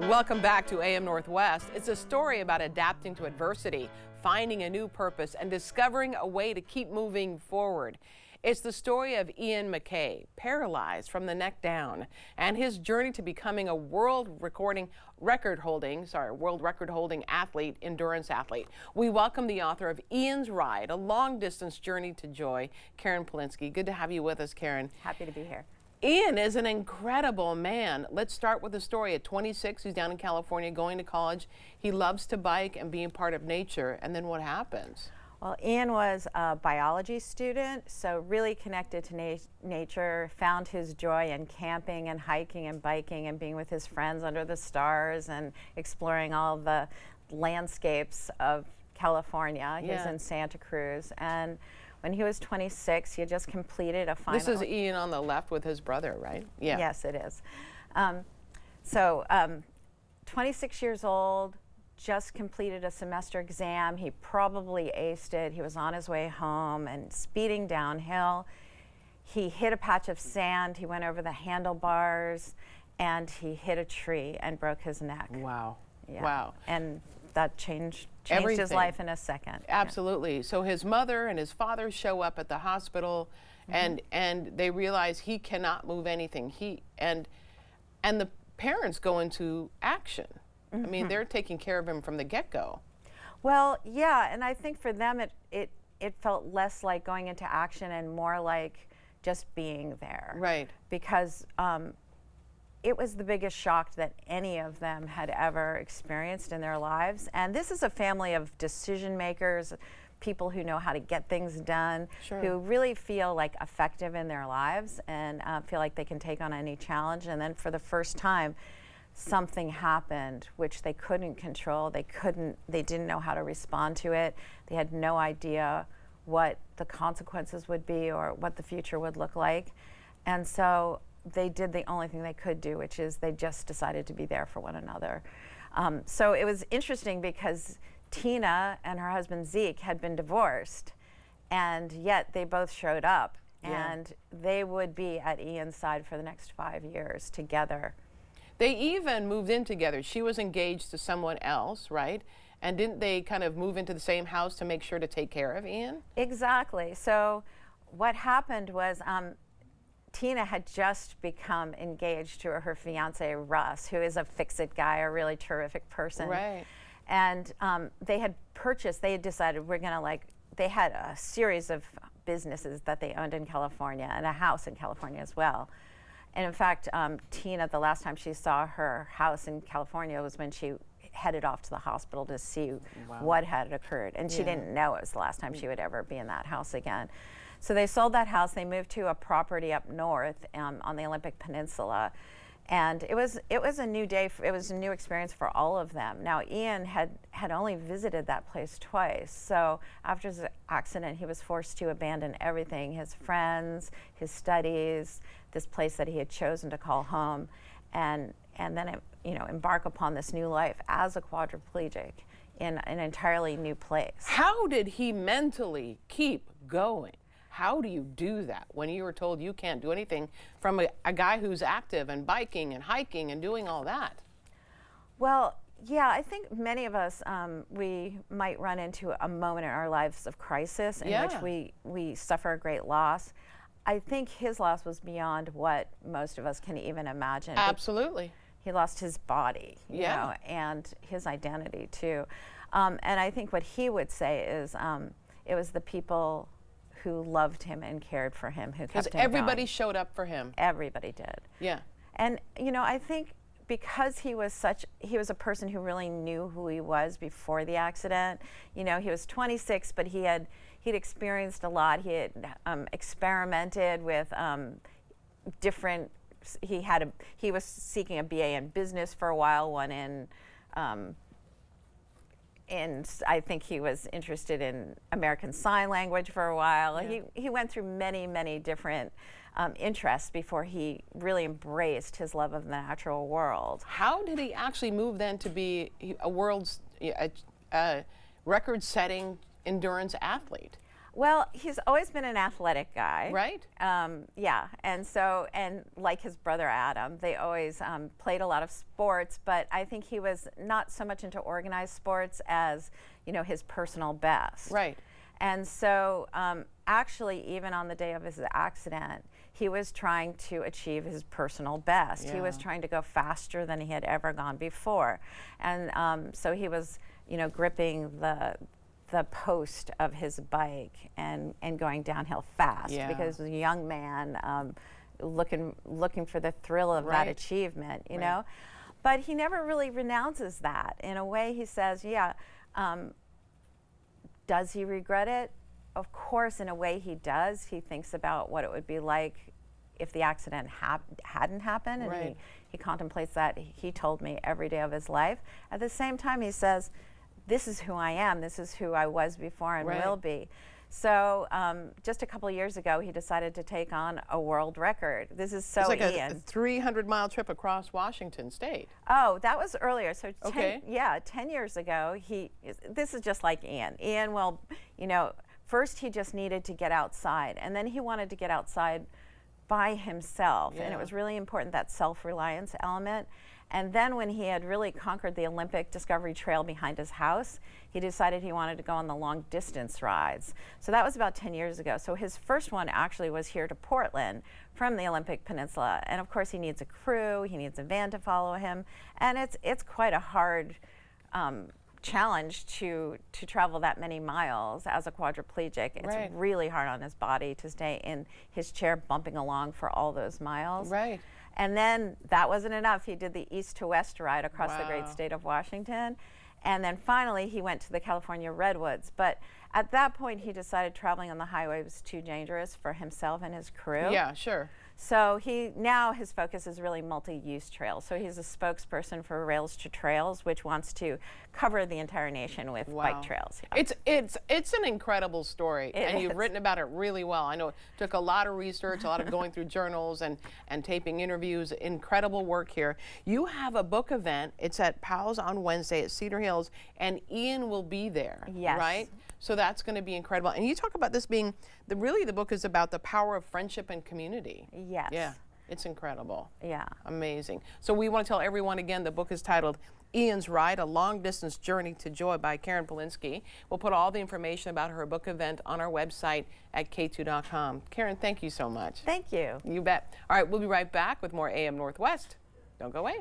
Welcome back to AM Northwest. It's a story about adapting to adversity, finding a new purpose, and discovering a way to keep moving forward. It's the story of Ian Mackay, paralyzed from the neck down, and his journey to becoming a world record holding athlete, endurance athlete. We welcome the author of Ian's Ride, a long distance journey to joy, Karen Polinsky. Good to have you with us, Karen. Happy to be here. Ian is an incredible man. Let's start with the story. At 26, he's down in California going to college. He loves to bike and being part of nature. And then what happens? Well, Ian was a biology student, so really connected to nature, found his joy in camping and hiking and biking and being with his friends under the stars and exploring all the landscapes of California. He was in Santa Cruz. And when he was 26, he had just completed a final. This is Ian on the left with his brother, right? Yeah. Yes, it is. 26 years old, just completed a semester exam. He probably aced it. He was on his way home and speeding downhill. He hit a patch of sand. He went over the handlebars and he hit a tree and broke his neck. Wow. Yeah. Wow. And that changed Everything. his life in a second. Absolutely. Yeah. So his mother and his father show up at the hospital, and they realize he cannot move anything. And the parents go into action. I mean, they're taking care of him from the get-go. Well, yeah, and I think for them it felt less like going into action and more like just being there. Right. Because it was the biggest shock that any of them had ever experienced in their lives. And this is a family of decision makers, people who know how to get things done, who really feel like effective in their lives and feel like they can take on any challenge. And then for the first time, something happened which they couldn't control. They didn't know how to respond to it. They had no idea what the consequences would be or what the future would look like. And so they did the only thing they could do, which is they just decided to be there for one another. So it was interesting because Tina and her husband Zeke had been divorced, and yet they both showed up, and they would be at Ian's side for the next 5 years together. They even moved in together. She was engaged to someone else, right? And didn't they kind of move into the same house to make sure to take care of Ian? Exactly. So what happened was Tina had just become engaged to her fiance Russ, who is a fix-it guy, a really terrific person. Right. And they had decided they had a series of businesses that they owned in California and a house in California as well. And in fact, Tina, the last time she saw her house in California was when she headed off to the hospital to see what had occurred. And she didn't know it was the last time she would ever be in that house again. So they sold that house. They moved to a property up north on the Olympic Peninsula. And it was a new day. It was a new experience for all of them. Now, Ian had only visited that place twice. So after his accident, he was forced to abandon everything, his friends, his studies, this place that he had chosen to call home, and then embark upon this new life as a quadriplegic in an entirely new place. How did he mentally keep going? How do you do that when you were told you can't do anything from a guy who's active and biking and hiking and doing all that? Well, yeah, I think many of us, we might run into a moment in our lives of crisis in which we suffer a great loss. I think his loss was beyond what most of us can even imagine. Absolutely. He lost his body, you know, and his identity too. And I think what he would say is it was the people who loved him and cared for him, who kept him going. Everybody showed up for him. Everybody did. Yeah. And I think because he was a person who really knew who he was before the accident. He was 26, but he'd experienced a lot. He had experimented with different. He was seeking a BA in business for a while, one in. And I think he was interested in American Sign Language for a while. Yeah. He went through many, many different interests before he really embraced his love of the natural world. How did he actually move then to be a world's record-setting endurance athlete? Well, he's always been an athletic guy. Right. Yeah, and so, and like his brother Adam, they always played a lot of sports, but I think he was not so much into organized sports as, you know, his personal best. Right. And so, actually, even on the day of his accident, he was trying to achieve his personal best. Yeah. He was trying to go faster than he had ever gone before. And so he was, you know, gripping the post of his bike and going downhill fast, Yeah. because he was a young man looking for the thrill of that Right. achievement, you Right. know. But he never really renounces that. In a way, he says, yeah, does he regret it? Of course, in a way he does. He thinks about what it would be like if the accident hadn't happened, and Right. he contemplates that. He told me every day of his life. At the same time, he says, this is who I am, this is who I was before and Right. will be. So just a couple of years ago, he decided to take on a world record. This is so It's like Ian. a 300-mile trip across Washington State. Oh, that was earlier. So Okay. 10 years ago, this is just like Ian. Ian will, you know, first he just needed to get outside, and then he wanted to get outside by himself. And Yeah. it was really important, that self-reliance element. And then when he had really conquered the Olympic Discovery Trail behind his house, he decided he wanted to go on the long distance rides. So that was about 10 years ago. So his first one actually was here to Portland from the Olympic Peninsula. And of course he needs a crew, he needs a van to follow him. And it's quite a hard challenge to travel that many miles as a quadriplegic. It's Right. really hard on his body to stay in his chair bumping along for all those miles. Right. And then that wasn't enough. He did the east to west ride across the great Wow. state of Washington. And then finally he went to the California Redwoods. But at that point he decided traveling on the highway was too dangerous for himself and his crew. Yeah, sure. So now his focus is really multi-use trails. So he's a spokesperson for Rails to Trails, which wants to cover the entire nation with Wow. bike trails. Yeah. It's an incredible story, It and you've is. written about it really well. I know it took a lot of research, a lot of going through journals and taping interviews. Incredible work here. You have a book event. It's at Powell's on Wednesday at Cedar Hills, and Ian will be there. Yes. Right. So that's going to be incredible. And you talk about this being the book is about the power of friendship and community. Yes. Yeah. It's incredible. Yeah. Amazing. So we want to tell everyone again, the book is titled Ian's Ride, A Long Distance Journey to Joy by Karen Polinsky. We'll put all the information about her book event on our website at k2.com. Karen, thank you so much. Thank you. You bet. All right, we'll be right back with more AM Northwest. Don't go away.